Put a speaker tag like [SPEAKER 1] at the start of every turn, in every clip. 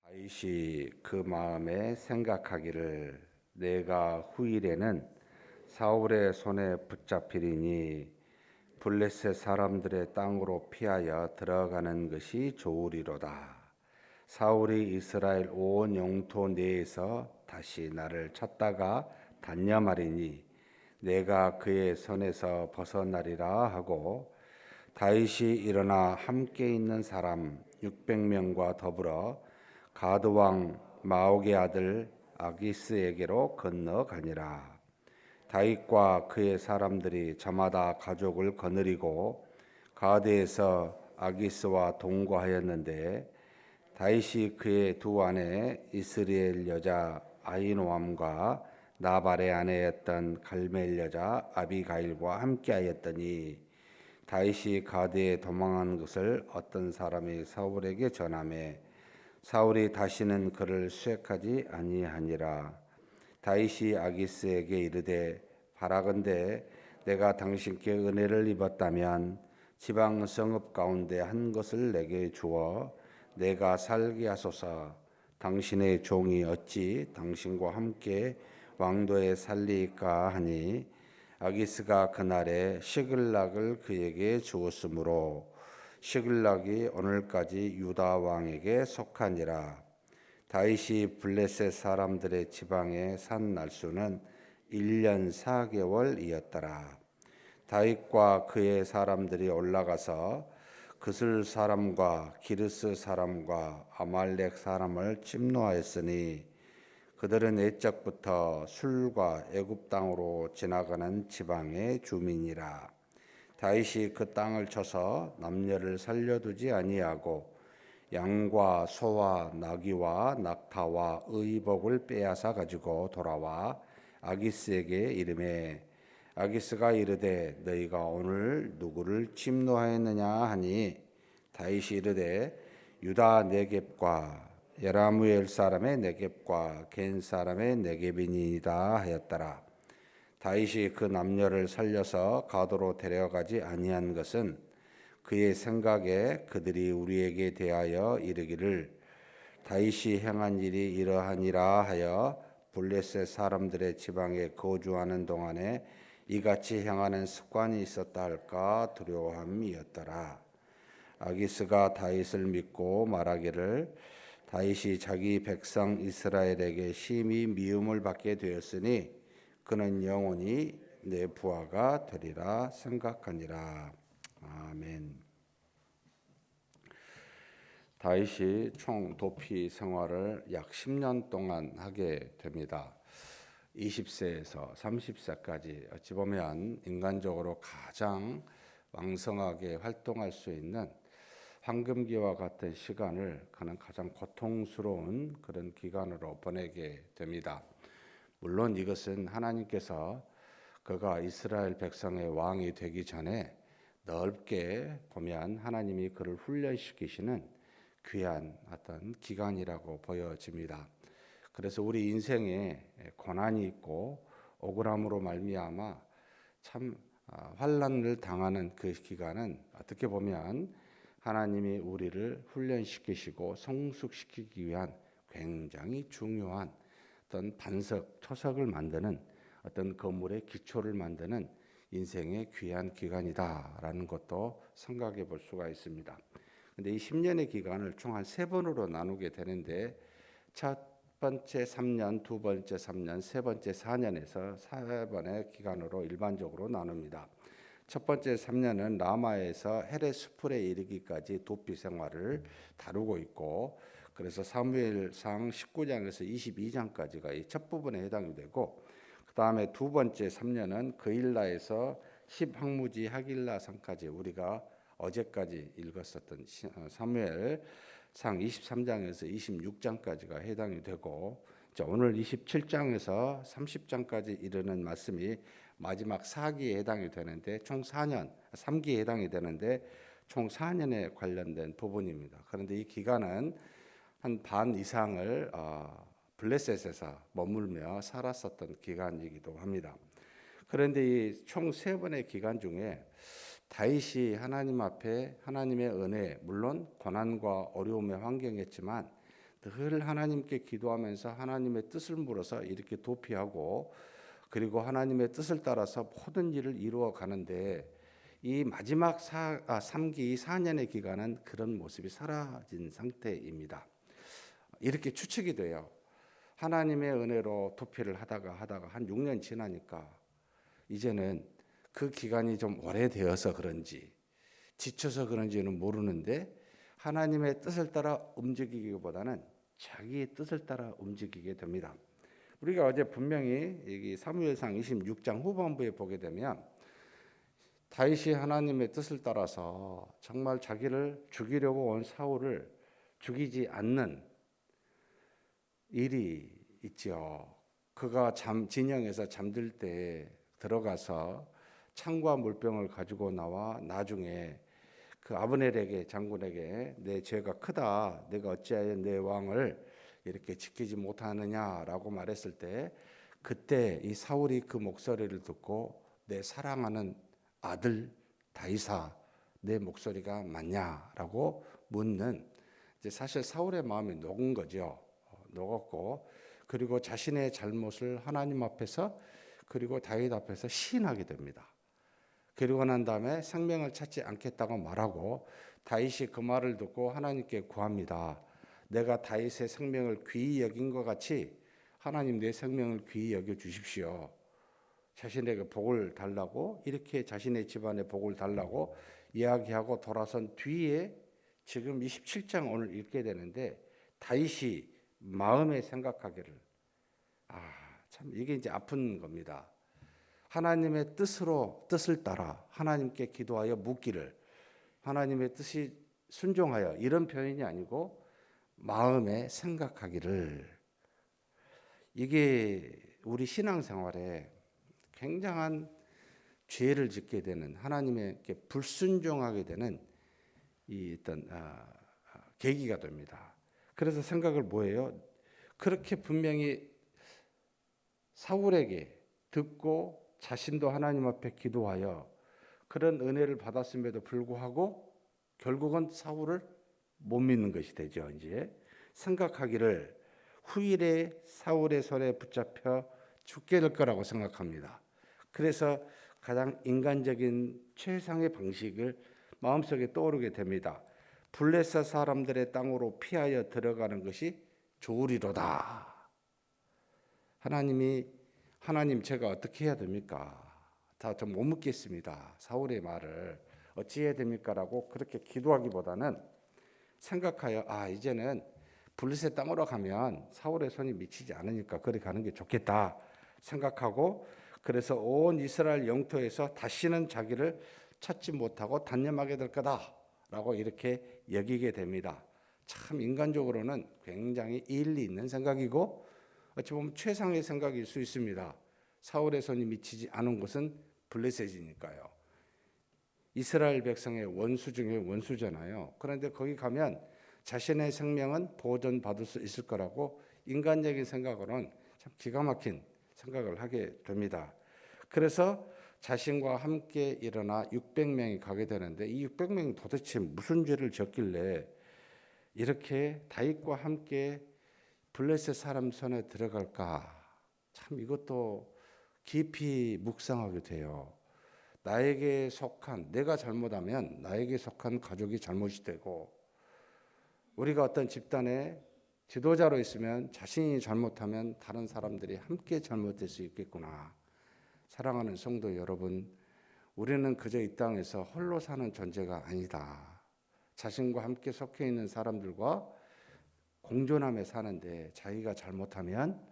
[SPEAKER 1] 다윗이 그 마음에 생각하기를 내가 후일에는 사울의 손에 붙잡히리니 블레셋 사람들의 땅으로 피하여 들어가는 것이 좋으리로다. 사울이 이스라엘 온 영토 내에서 다시 나를 찾다가 단념하리니 내가 그의 손에서 벗어나리라 하고, 다윗이 일어나 함께 있는 사람 600명과 더불어 가드 왕 마옥의 아들 아기스에게로 건너가니라. 다윗과 그의 사람들이 저마다 가족을 거느리고 가드에서 아기스와 동거하였는데, 다윗이 그의 두 아내 이스라엘 여자 아히노암과 나발의 아내였던 갈멜 여자 아비가일과 함께하였더니, 다윗이 가드에 도망한 것을 어떤 사람이 사울에게 전하매 사울이 다시는 그를 수색하지 아니하니라. 다윗이 아기스에게 이르되, 바라건대 내가 당신께 은혜를 입었다면 지방 성읍 가운데 한 것을 내게 주어 내가 살게 하소서. 당신의 종이 어찌 당신과 함께 왕도에 살리까 하니, 아기스가 그날에 시글락을 그에게 주었으므로 시글락이 오늘까지 유다 왕에게 속하니라. 다윗이 블레셋 사람들의 지방에 산 날수는 1년 4개월이었더라. 다윗과 그의 사람들이 올라가서 그슬 사람과 기르스 사람과 아말렉 사람을 침노하였으니, 그들은 옛적부터 술과 애굽 땅으로 지나가는 지방의 주민이라. 다윗이 그 땅을 쳐서 남녀를 살려두지 아니하고 양과 소와 나귀와 낙타와 의복을 빼앗아 가지고 돌아와 아기스에게 이르매, 아기스가 이르되 너희가 오늘 누구를 침노하였느냐 하니, 다윗이 이르되 유다 네겝과 여라무엘 사람의 네겝과 겐 사람의 네겝이니이다 하였더라. 다윗이 그 남녀를 살려서 가도로 데려가지 아니한 것은 그의 생각에 그들이 우리에게 대하여 이르기를 다윗이 행한 일이 이러하니라 하여 블레셋 사람들의 지방에 거주하는 동안에 이같이 행하는 습관이 있었다 할까 두려워함이었더라. 아기스가 다윗을 믿고 말하기를 다윗이 자기 백성 이스라엘에게 심히 미움을 받게 되었으니 그는 영원히 내 부하가 되리라 생각하니라. 아멘. 다윗이 총 도피 생활을 약 10년 동안 하게 됩니다. 20세에서 30세까지 어찌 보면 인간적으로 가장 왕성하게 활동할 수 있는 황금기와 같은 시간을 그는 가장 고통스러운 그런 기간으로 보내게 됩니다. 물론 이것은 하나님께서 그가 이스라엘 백성의 왕이 되기 전에 넓게 보면 하나님이 그를 훈련시키시는 귀한 어떤 기간이라고 보여집니다. 그래서 우리 인생에 고난이 있고 억울함으로 말미암아 참 환난을 당하는 그 기간은 어떻게 보면 하나님이 우리를 훈련시키시고 성숙시키기 위한 굉장히 중요한 어떤 반석, 초석을 만드는 어떤 건물의 기초를 만드는 인생의 귀한 기간이다라는 것도 생각해 볼 수가 있습니다. 근데 이 10년의 기간을 총 한 3번으로 나누게 되는데, 첫 번째 3년, 두 번째 3년, 세 번째 4년에서 4번의 기간으로 일반적으로 나눕니다. 첫 번째 3년은 라마에서 헤레스풀에 이르기까지 도피 생활을 다루고 있고, 그래서 사무엘상 19장에서 22장까지가 이 첫 부분에 해당이 되고, 그 다음에 두 번째 3년은 그일라에서 10항무지 하길라상까지 우리가 어제까지 읽었었던 사무엘상 23장에서 26장까지가 해당이 되고, 오늘 27장에서 30장까지 이르는 말씀이 마지막 4기에 해당이 되는데 총 4년, 3기에 해당이 되는데 총 4년에 관련된 부분입니다. 그런데 이 기간은 한 반 이상을 블레셋에서 머물며 살았었던 기간이기도 합니다. 그런데 이 총 3번의 기간 중에 다윗이 하나님 앞에 하나님의 은혜, 물론 고난과 어려움의 환경이었지만 늘 하나님께 기도하면서 하나님의 뜻을 물어서 이렇게 도피하고 그리고 하나님의 뜻을 따라서 모든 일을 이루어 가는데 이 마지막 3기 4년의 기간은 그런 모습이 사라진 상태입니다. 이렇게 추측이 돼요. 하나님의 은혜로 도피를 하다가 한 6년 지나니까 이제는 그 기간이 좀 오래되어서 그런지 지쳐서 그런지는 모르는데 하나님의 뜻을 따라 움직이기보다는 자기의 뜻을 따라 움직이게 됩니다. 우리가 어제 분명히 여기 사무엘상 26장 후반부에 보게 되면 다윗이 하나님의 뜻을 따라서 정말 자기를 죽이려고 온 사울을 죽이지 않는 일이 있죠. 그가 진영에서 잠들 때 들어가서 창과 물병을 가지고 나와 나중에 그 아브넬에게 장군에게 내 죄가 크다. 내가 어찌하여 내 왕을 이렇게 지키지 못하느냐라고 말했을 때 그때 이 사울이 그 목소리를 듣고 내 사랑하는 아들 다윗아 내 목소리가 맞냐라고 묻는 이제 사실 사울의 마음이 녹은 거죠. 녹았고 그리고 자신의 잘못을 하나님 앞에서 그리고 다윗 앞에서 시인하게 됩니다. 그리고 난 다음에 생명을 찾지 않겠다고 말하고 다윗이 그 말을 듣고 하나님께 구합니다. 내가 다윗의 생명을 귀히 여긴 것 같이 하나님 내 생명을 귀히 여겨 주십시오. 자신에게 복을 달라고 이렇게 자신의 집안에 복을 달라고 이야기하고 돌아선 뒤에 지금 27장 오늘 읽게 되는데 다윗이 마음에 생각하기를 참 이게 이제 아픈 겁니다. 하나님의 뜻을 따라 하나님께 기도하여 묻기를 하나님의 뜻이 순종하여 이런 표현이 아니고 마음에 생각하기를 이게 우리 신앙생활에 굉장한 죄를 짓게 되는 하나님에게 불순종하게 되는 이 어떤 계기가 됩니다. 그래서 생각을 뭐예요? 그렇게 분명히 사울에게 듣고 자신도 하나님 앞에 기도하여 그런 은혜를 받았음에도 불구하고 결국은 사울을 못 믿는 것이 되죠. 이제 생각하기를 후일에 사울의 손에 붙잡혀 죽게 될 거라고 생각합니다. 그래서 가장 인간적인 최상의 방식을 마음속에 떠오르게 됩니다. 블레셋 사람들의 땅으로 피하여 들어가는 것이 좋으리로다. 하나님 제가 어떻게 해야 됩니까? 다 좀 못 묻겠습니다. 사울의 말을 어찌해야 됩니까라고 그렇게 기도하기보다는 생각하여 이제는 블레셋 땅으로 가면 사울의 손이 미치지 않으니까 그리 가는 게 좋겠다 생각하고 그래서 온 이스라엘 영토에서 다시는 자기를 찾지 못하고 단념하게 될 거다라고 이렇게 여기게 됩니다. 참 인간적으로는 굉장히 일리 있는 생각이고 어찌 보면 최상의 생각일 수 있습니다. 사울의 손이 미치지 않은 곳은 블레셋이니까요. 이스라엘 백성의 원수 중에 원수잖아요. 그런데 거기 가면 자신의 생명은 보존받을 수 있을 거라고 인간적인 생각으로는 참 기가 막힌 생각을 하게 됩니다. 그래서 자신과 함께 일어나 600명이 가게 되는데 이 600명이 도대체 무슨 죄를 졌길래 이렇게 다윗과 함께 블레셋 사람 손에 들어갈까? 참 이것도 깊이 묵상하게 돼요. 내가 잘못하면 나에게 속한 가족이 잘못이 되고 우리가 어떤 집단의 지도자로 있으면 자신이 잘못하면 다른 사람들이 함께 잘못될 수 있겠구나. 사랑하는 성도 여러분, 우리는 그저 이 땅에서 홀로 사는 존재가 아니다. 자신과 함께 속해 있는 사람들과 공존하며 사는데 자기가 잘못하면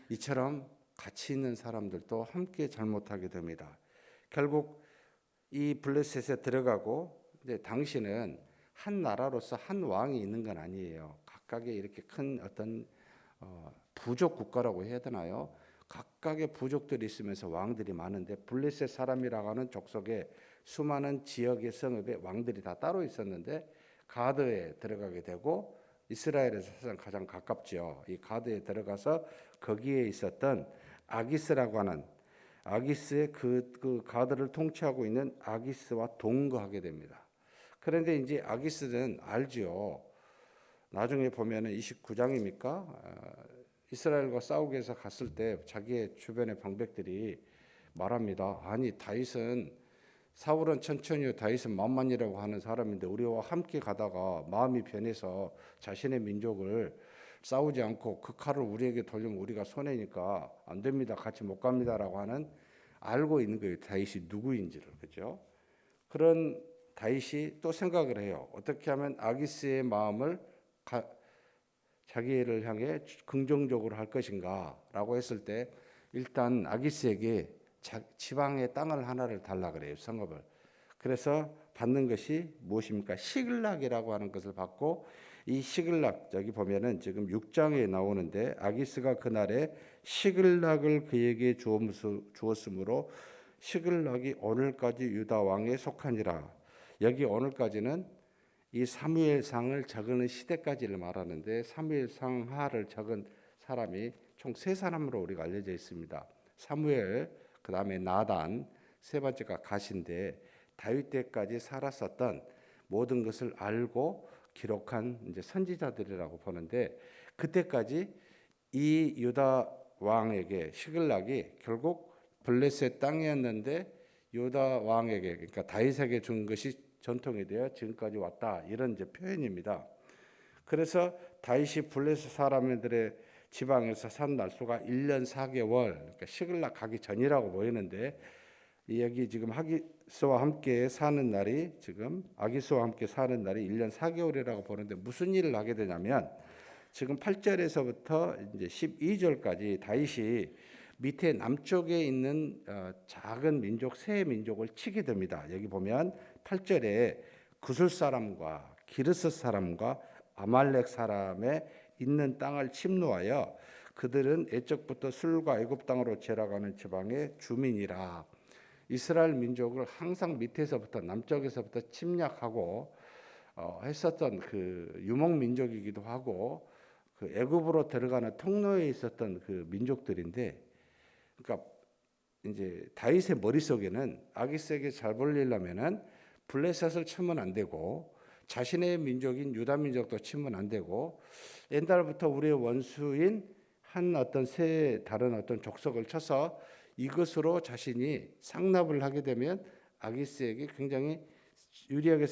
[SPEAKER 1] 이처럼 같이 있는 사람들도 함께 잘못하게 됩니다. 결국 이 블레셋에 들어가고 이제 당시는 한 나라로서 한 왕이 있는 건 아니에요. 각각의 이렇게 큰 어떤 부족 국가라고 해야 되나요? 각각의 부족들이 있으면서 왕들이 많은데 블레셋 사람이라고 하는 족속에 수많은 지역의 성읍에 왕들이 다 따로 있었는데 가드에 들어가게 되고 이스라엘에서 가장 가깝죠. 이 가드에 들어가서 거기에 있었던 아기스라고 하는 아기스의 그 가드를 통치하고 있는 아기스와 동거하게 됩니다. 그런데 이제 아기스는 알죠. 나중에 보면은 29장입니까? 이스라엘과 싸우기 위해서 갔을 때 자기의 주변의 방백들이 말합니다. 아니 다윗은 사울은 천천히요 다윗은 만만이라고 하는 사람인데 우리와 함께 가다가 마음이 변해서 자신의 민족을 싸우지 않고 그 칼을 우리에게 돌리면 우리가 손해니까 안 됩니다. 같이 못 갑니다라고 하는 알고 있는 거예요. 다윗이 누구인지를. 그죠? 그런 다윗이 또 생각을 해요. 어떻게 하면 아기스의 마음을 자기를 향해 긍정적으로 할 것인가라고 했을 때 일단 아기스에게 지방의 땅을 하나를 달라 그래요. 성읍을. 그래서 받는 것이 무엇입니까? 시글락이라고 하는 것을 받고 이 시글락 여기 보면은 지금 6장에 나오는데 아기스가 그날에 시글락을 그에게 주었으므로 시글락이 오늘까지 유다 왕에 속하니라. 여기 오늘까지는 이 사무엘상을 적은 시대까지를 말하는데 사무엘상하를 적은 사람이 총 세 사람으로 우리가 알려져 있습니다. 사무엘, 그 다음에 나단, 세 번째가 갓인데 다윗 때까지 살았었던 모든 것을 알고 기록한 이제 선지자들이라고 보는데 그때까지 이 유다 왕에게 시글락이 결국 블레셋 땅이었는데 유다 왕에게 그러니까 다윗에게 준 것이 전통이 되어 지금까지 왔다 이런 이제 표현입니다. 그래서 다윗이 블레셋 사람들의 지방에서 산 날수가 1년 4개월 그러니까 시글락 가기 전이라고 보이는데 여기 지금 아기스와 함께 사는 날이 1년 4개월이라고 보는데 무슨 일을 하게 되냐면 지금 8절에서부터 이제 12절까지 다윗이 밑에 남쪽에 있는 작은 민족 세 민족을 치게 됩니다. 여기 보면 8절에 구슬 사람과 기르스 사람과 아말렉 사람의 있는 땅을 침노하여 그들은 애적부터 술과 애굽 땅으로 제라가는 지방의 주민이라. 이스라엘 민족을 항상 밑에서부터 남쪽에서부터 침략하고 했었던 그 유목 민족이기도 하고 그 애굽으로 들어가는 통로에 있었던 그 민족들인데, 그러니까 이제 다윗의 머릿속에는 아기스에게 잘 보이려면은 블레셋을 치면 안 되고 자신의 민족인 유다 민족도 치면 안 되고 옛날부터 우리의 원수인 한 어떤 다른 어떤 족속을 쳐서 이것으로 자신이 상납을 하게 되면 아기스에게 굉장히 유리하게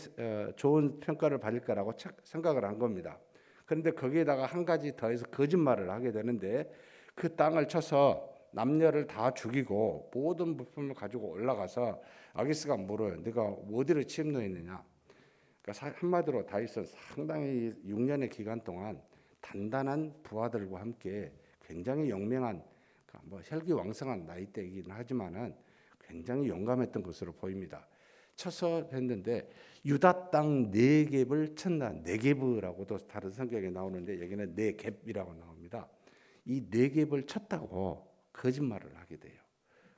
[SPEAKER 1] 좋은 평가를 받을 거라고 생각을 한 겁니다. 그런데 거기에다가 한 가지 더해서 거짓말을 하게 되는데 그 땅을 쳐서 남녀를 다 죽이고 모든 부품을 가지고 올라가서 아기스가 물어요. 네가 어디를 침노했느냐? 그러니까 한마디로 다윗은 상당히 6년의 기간 동안 단단한 부하들과 함께 굉장히 용맹한 뭐 혈기왕성한 나이대이긴 하지만은 굉장히 용감했던 것으로 보입니다. 쳐서 했는데 유다 땅 네겝을 쳤나. 네겝이라고도 다른 성경에 나오는데 여기는 네겝이라고 나옵니다. 이 네겝을 쳤다고 거짓말을 하게 돼요.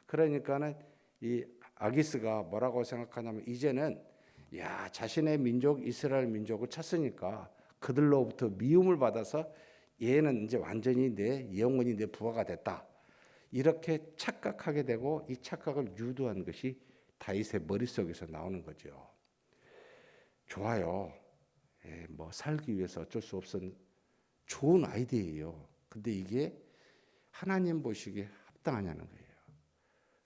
[SPEAKER 1] 그러니까는 이 아기스가 뭐라고 생각하냐면 이제는 자신의 민족 이스라엘 민족을 쳤으니까 그들로부터 미움을 받아서 얘는 이제 완전히 영원히 내 부하가 됐다. 이렇게 착각하게 되고 이 착각을 유도한 것이 다윗의 머릿속에서 나오는 거죠. 좋아요. 뭐 살기 위해서 어쩔 수 없은 좋은 아이디어예요. 근데 이게 하나님 보시기에 합당하냐는 거예요.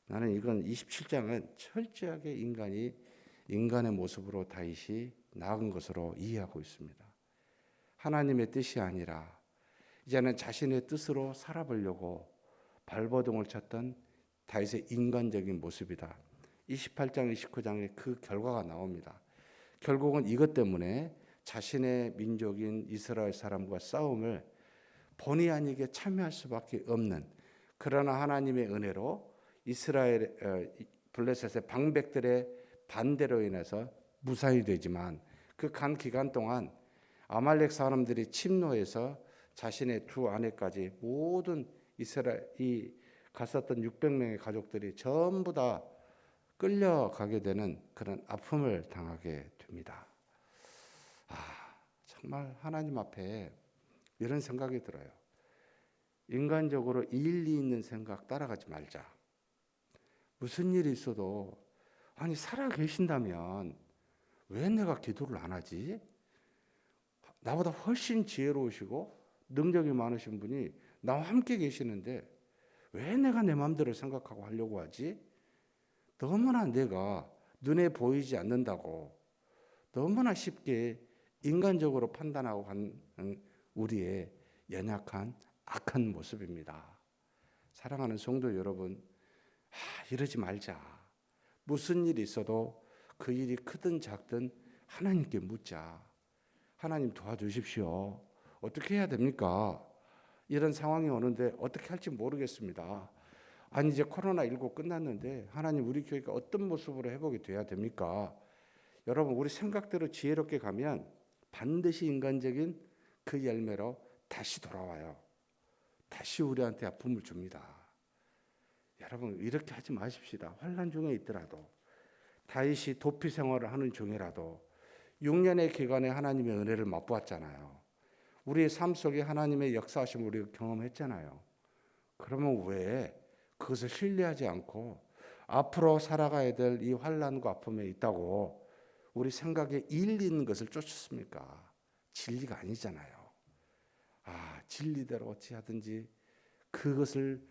[SPEAKER 1] 나는 이건 27장은 철저하게 인간의 모습으로 다윗이 나은 것으로 이해하고 있습니다. 하나님의 뜻이 아니라 이제는 자신의 뜻으로 살아보려고 발버둥을 쳤던 다윗의 인간적인 모습이다. 28장, 29장에 그 결과가 나옵니다. 결국은 이것 때문에 자신의 민족인 이스라엘 사람과 싸움을 본의 아니게 참여할 수밖에 없는, 그러나 하나님의 은혜로 블레셋의 방백들의 반대로 인해서 무사히 되지만 그 기간 동안 아말렉 사람들이 침노해서 자신의 두 아내까지 모든 이스라엘이 갔었던 600명의 가족들이 전부 다 끌려가게 되는 그런 아픔을 당하게 됩니다. 정말 하나님 앞에 이런 생각이 들어요. 인간적으로 일리 있는 생각 따라가지 말자. 무슨 일이 있어도 살아 계신다면 왜 내가 기도를 안 하지? 나보다 훨씬 지혜로우시고 능력이 많으신 분이 나와 함께 계시는데 왜 내가 내 마음대로 생각하고 하려고 하지? 너무나 내가 눈에 보이지 않는다고 너무나 쉽게 인간적으로 판단하고 하는 우리의 연약한 악한 모습입니다. 사랑하는 성도 여러분, 이러지 말자. 무슨 일이 있어도 그 일이 크든 작든 하나님께 묻자. 하나님 도와주십시오. 어떻게 해야 됩니까? 이런 상황이 오는데 어떻게 할지 모르겠습니다. 아니 이제 코로나19 끝났는데 하나님 우리 교회가 어떤 모습으로 회복이 돼야 됩니까? 여러분 우리 생각대로 지혜롭게 가면 반드시 인간적인 그 열매로 다시 돌아와요. 다시 우리한테 아픔을 줍니다. 여러분 이렇게 하지 마십시다. 환난 중에 있더라도 다윗이 도피 생활을 하는 중이라도 6년의 기간에 하나님의 은혜를 맛보았잖아요. 우리의 삶 속에 하나님의 역사하심을 우리가 경험했잖아요. 그러면 왜 그것을 신뢰하지 않고 앞으로 살아가야 될 이 환난과 아픔에 있다고 우리 생각에 일리 있는 것을 쫓습니까? 진리가 아니잖아요. 진리대로 어찌 하든지 그것을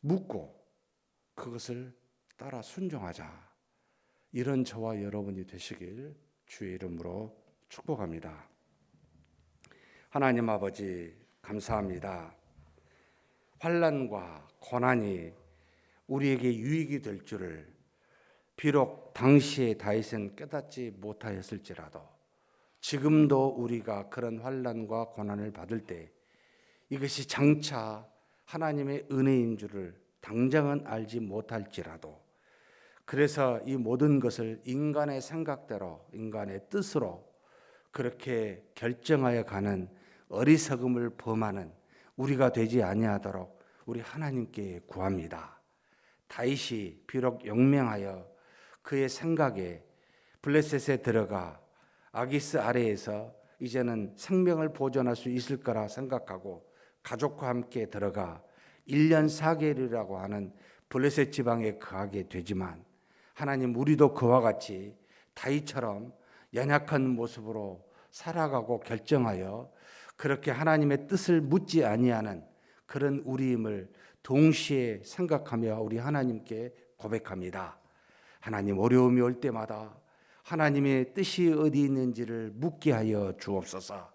[SPEAKER 1] 묻고 그것을 따라 순종하자. 이런 저와 여러분이 되시길 주의 이름으로 축복합니다. 하나님 아버지 감사합니다. 환난과 고난이 우리에게 유익이 될 줄을 비록 당시에 다윗은 깨닫지 못하였을지라도 지금도 우리가 그런 환난과 고난을 받을 때 이것이 장차 하나님의 은혜인 줄을 당장은 알지 못할지라도 그래서 이 모든 것을 인간의 생각대로 인간의 뜻으로 그렇게 결정하여 가는 어리석음을 범하는 우리가 되지 아니하도록 우리 하나님께 구합니다. 다윗이 비록 용맹하여 그의 생각에 블레셋에 들어가 아기스 아래에서 이제는 생명을 보존할 수 있을 거라 생각하고 가족과 함께 들어가 1년 4개월이라고 하는 블레셋 지방에 거하게 되지만 하나님 우리도 그와 같이 다윗처럼 연약한 모습으로 살아가고 결정하여 그렇게 하나님의 뜻을 묻지 아니하는 그런 우리임을 동시에 생각하며 우리 하나님께 고백합니다. 하나님 어려움이 올 때마다 하나님의 뜻이 어디 있는지를 묻게 하여 주옵소서.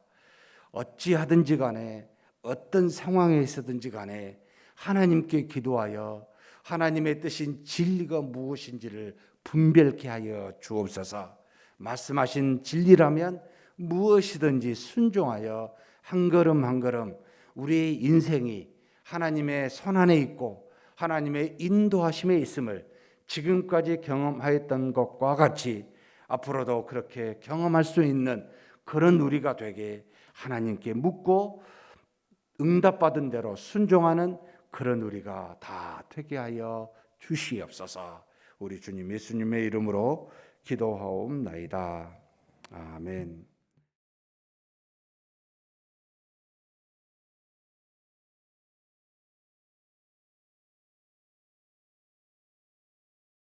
[SPEAKER 1] 어찌하든지 간에 어떤 상황에 있었든지 간에 하나님께 기도하여 하나님의 뜻인 진리가 무엇인지를 분별케 하여 주옵소서. 말씀하신 진리라면 무엇이든지 순종하여 한 걸음 한 걸음 우리의 인생이 하나님의 손안에 있고 하나님의 인도하심에 있음을 지금까지 경험하였던 것과 같이 앞으로도 그렇게 경험할 수 있는 그런 우리가 되게 하나님께 묻고 응답받은 대로 순종하는 그런 우리가 다 되게 하여 주시옵소서. 우리 주님 예수님의 이름으로 기도하옵나이다. 아멘.